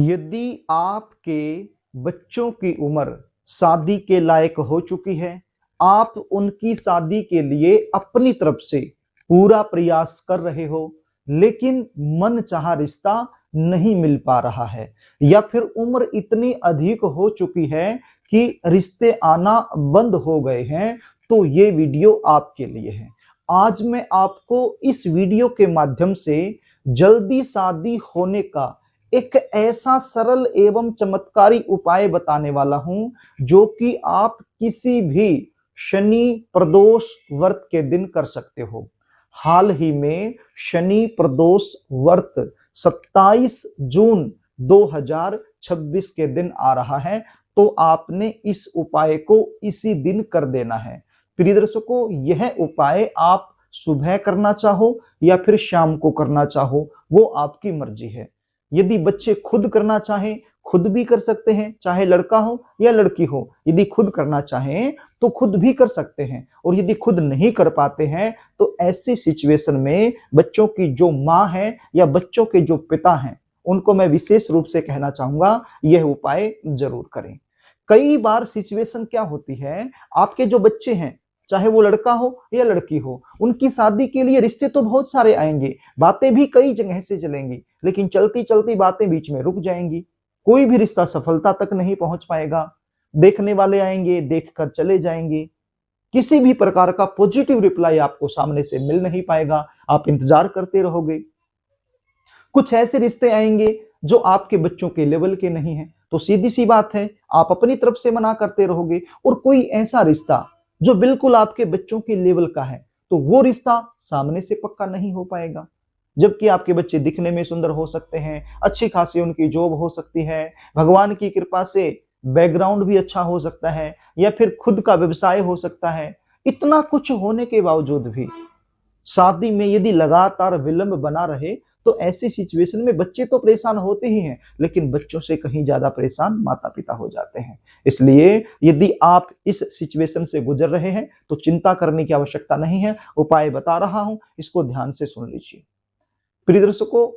यदि आपके बच्चों की उम्र शादी के लायक हो चुकी है, आप उनकी शादी के लिए अपनी तरफ से पूरा प्रयास कर रहे हो, लेकिन मनचाहा रिश्ता नहीं मिल पा रहा है, या फिर उम्र इतनी अधिक हो चुकी है कि रिश्ते आना बंद हो गए हैं, तो ये वीडियो आपके लिए है। आज मैं आपको इस वीडियो के माध्यम से जल्दी शादी होने का एक ऐसा सरल एवं चमत्कारी उपाय बताने वाला हूं, जो कि आप किसी भी शनि प्रदोष व्रत के दिन कर सकते हो। हाल ही में शनि प्रदोष व्रत 27 जून 2026 के दिन आ रहा है, तो आपने इस उपाय को इसी दिन कर देना है। प्रिय दर्शकों, यह उपाय आप सुबह करना चाहो या फिर शाम को करना चाहो, वो आपकी मर्जी है। यदि बच्चे खुद करना चाहें, खुद भी कर सकते हैं, चाहे लड़का हो या लड़की हो। यदि खुद करना चाहें तो खुद भी कर सकते हैं, और यदि खुद नहीं कर पाते हैं तो ऐसी सिचुएशन में बच्चों की जो माँ है या बच्चों के जो पिता हैं, उनको मैं विशेष रूप से कहना चाहूंगा, यह उपाय जरूर करें। कई बार सिचुएशन क्या होती है, आपके जो बच्चे हैं, चाहे वो लड़का हो या लड़की हो, उनकी शादी के लिए रिश्ते तो बहुत सारे आएंगे, बातें भी कई जगह से चलेंगी, लेकिन चलती चलती बातें बीच में रुक जाएंगी। कोई भी रिश्ता सफलता तक नहीं पहुंच पाएगा। देखने वाले आएंगे, देखकर चले जाएंगे, किसी भी प्रकार का पॉजिटिव रिप्लाई आपको सामने से मिल नहीं पाएगा। आप इंतजार करते रहोगे। कुछ ऐसे रिश्ते आएंगे जो आपके बच्चों के लेवल के नहीं है, तो सीधी सी बात है, आप अपनी तरफ से मना करते रहोगे। और कोई ऐसा रिश्ता जो बिल्कुल आपके बच्चों के लेवल का है, तो वो रिश्ता सामने से पक्का नहीं हो पाएगा। जबकि आपके बच्चे दिखने में सुंदर हो सकते हैं, अच्छी खासी उनकी जॉब हो सकती है, भगवान की कृपा से बैकग्राउंड भी अच्छा हो सकता है, या फिर खुद का व्यवसाय हो सकता है। इतना कुछ होने के बावजूद भी शादी में यदि लगातार विलंब बना रहे, तो ऐसी सिचुएशन में बच्चे तो परेशान होते ही हैं, लेकिन बच्चों से कहीं ज्यादा परेशान माता पिता हो जाते हैं। इसलिए यदि आप इस सिचुएशन से गुजर रहे हैं तो चिंता करने की आवश्यकता नहीं है। उपाय बता रहा हूं, इसको ध्यान से सुन लीजिए। प्रिय दर्शकों,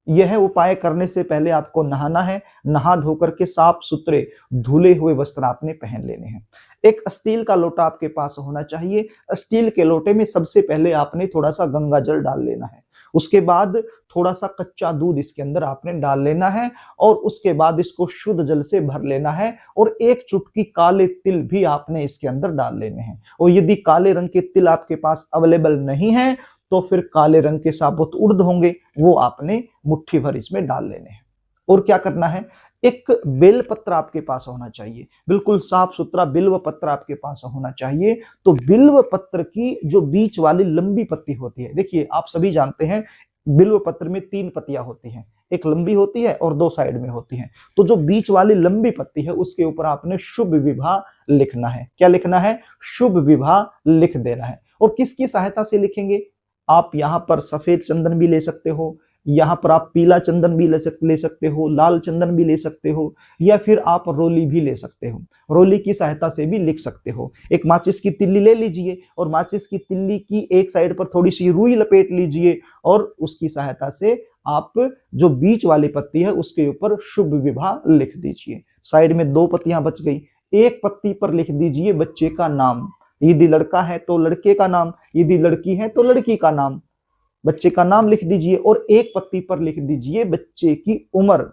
यह उपाय करने से पहले आपको नहाना है। नहा धोकर के साफ सुथरे धुले हुए वस्त्र आपने पहन लेने हैं। एक स्टील का लोटा आपके पास होना चाहिए। स्टील के लोटे में सबसे पहले आपने थोड़ा सा गंगा जल डाल लेना है। उसके बाद थोड़ा सा कच्चा दूध इसके अंदर आपने डाल लेना है, और उसके बाद इसको शुद्ध जल से भर लेना है, और एक चुटकी काले तिल भी आपने इसके अंदर डाल लेने हैं। और यदि काले रंग के तिल आपके पास अवेलेबल नहीं है, तो फिर काले रंग के साबुत उड़द होंगे, वो आपने मुट्ठी भर इसमें डाल लेने हैं। और क्या करना है, एक बेल पत्र आपके पास होना चाहिए, बिल्कुल साफ सुथरा बिल्व पत्र आपके पास होना चाहिए। तो बिल्व पत्र की जो बीच वाली लंबी पत्ती होती है, देखिए आप सभी जानते हैं बिल्व पत्र में 3 पत्तियां होती हैं, एक लंबी होती है और 2 साइड में होती हैं। तो जो बीच वाली लंबी पत्ती है, उसके ऊपर आपने शुभ विवाह लिखना है। क्या लिखना है? शुभ विवाह लिख देना है। और किसकी सहायता से लिखेंगे? आप यहाँ पर सफेद चंदन भी ले सकते हो, यहाँ पर आप पीला चंदन भी ले सकते हो, लाल चंदन भी ले सकते हो, या फिर आप रोली भी ले सकते हो। रोली की सहायता से भी लिख सकते हो। एक माचिस की तिल्ली ले लीजिए, और माचिस की तिल्ली की एक साइड पर थोड़ी सी रुई लपेट लीजिए, और उसकी सहायता से आप जो बीच वाली पत्ती है उसके ऊपर शुभ विवाह लिख दीजिए। साइड में 2 पत्तियां बच गई। एक पत्ती पर लिख दीजिए बच्चे का नाम। यदि लड़का है तो लड़के का नाम, यदि लड़की है तो लड़की का नाम। बच्चे का नाम लिख दीजिए, और एक पत्ती पर लिख दीजिए बच्चे की उम्र।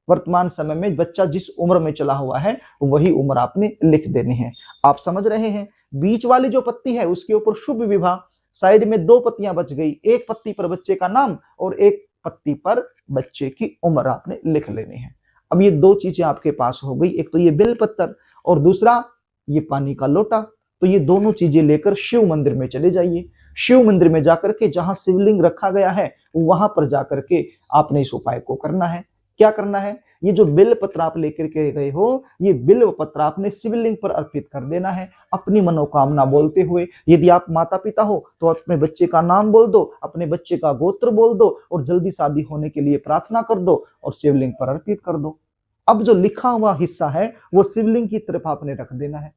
वर्तमान समय में बच्चा जिस उम्र में चला हुआ है, वही उम्र आपने लिख देनी है। आप समझ रहे हैं? बीच वाली जो पत्ती है उसके ऊपर शुभ विवाह, साइड में 2 पत्तियां बच गई, एक पत्ती पर बच्चे का नाम और एक पत्ती पर बच्चे की उम्र आपने लिख लेनी है। अब ये 2 चीजें आपके पास हो गई, एक तो ये बेलपत्र और दूसरा ये पानी का लोटा। तो ये दोनों चीजें लेकर शिव मंदिर में चले जाइए। शिव मंदिर में जाकर के जहां शिवलिंग रखा गया है, वहां पर जाकर के आपने इस उपाय को करना है। क्या करना है? ये जो बिल्व पत्र आप लेकर के गए हो, ये बिल्व पत्र आपने शिवलिंग पर अर्पित कर देना है, अपनी मनोकामना बोलते हुए। यदि आप माता पिता हो तो अपने बच्चे का नाम बोल दो, अपने बच्चे का गोत्र बोल दो, और जल्दी शादी होने के लिए प्रार्थना कर दो, और शिवलिंग पर अर्पित कर दो। अब जो लिखा हुआ हिस्सा है वो शिवलिंग की तरफ आपने रख देना है।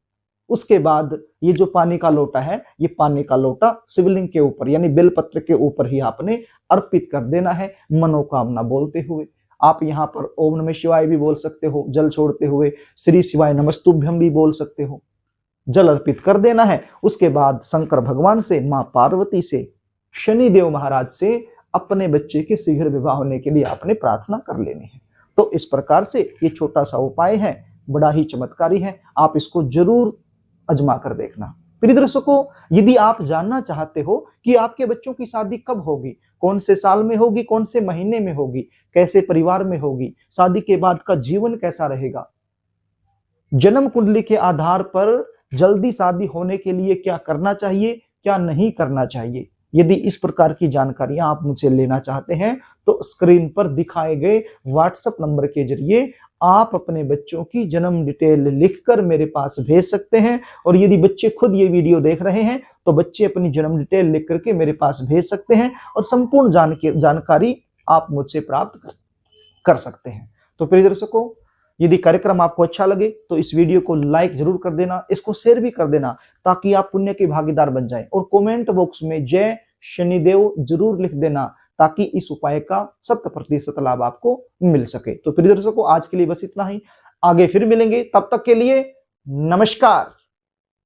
उसके बाद ये जो पानी का लोटा है, ये पानी का लोटा शिवलिंग के ऊपर यानी बेलपत्र के ऊपर ही आपने अर्पित कर देना है, मनोकामना बोलते हुए। आप यहाँ पर ओम नमः शिवाय भी बोल सकते हो, जल छोड़ते हुए श्री शिवाय नमस्तुभ्यम भी बोल सकते हो। जल अर्पित कर देना है। उसके बाद शंकर भगवान से, मां पार्वती से, शनिदेव महाराज से अपने बच्चे के शीघ्र विवाह होने के लिए आपने प्रार्थना कर लेनी है। तो इस प्रकार से ये छोटा सा उपाय है, बड़ा ही चमत्कारी है, आप इसको जरूर आजमा कर देखना। प्रिय दर्शकों, यदि आप जानना चाहते हो कि आपके बच्चों की शादी कब होगी, कौन से साल में होगी, कौन से महीने में होगी, कैसे परिवार में होगी, शादी के बाद का जीवन कैसा रहेगा, जन्म कुंडली के आधार पर जल्दी शादी होने के लिए क्या करना चाहिए, क्या नहीं करना चाहिए, यदि इस प्रकार की जानकारियां आप मुझसे लेना चाहते हैं तो स्क्रीन पर दिखाए गए व्हाट्सएप नंबर के जरिए आप अपने बच्चों की जन्म डिटेल लिखकर मेरे पास भेज सकते हैं। और यदि बच्चे खुद ये वीडियो देख रहे हैं तो बच्चे अपनी जन्म डिटेल लिख करके मेरे पास भेज सकते हैं और संपूर्ण जानकारी आप मुझसे प्राप्त कर सकते हैं। तो प्रिय दर्शकों, यदि कार्यक्रम आपको अच्छा लगे तो इस वीडियो को लाइक जरूर कर देना, इसको शेयर भी कर देना ताकि आप पुण्य के भागीदार बन जाएं। और कमेंट बॉक्स में जय शनिदेव जरूर लिख देना ताकि इस उपाय का 100% लाभ आपको मिल सके। तो प्रिय दर्शकों, आज के लिए बस इतना ही, आगे फिर मिलेंगे, तब तक के लिए नमस्कार।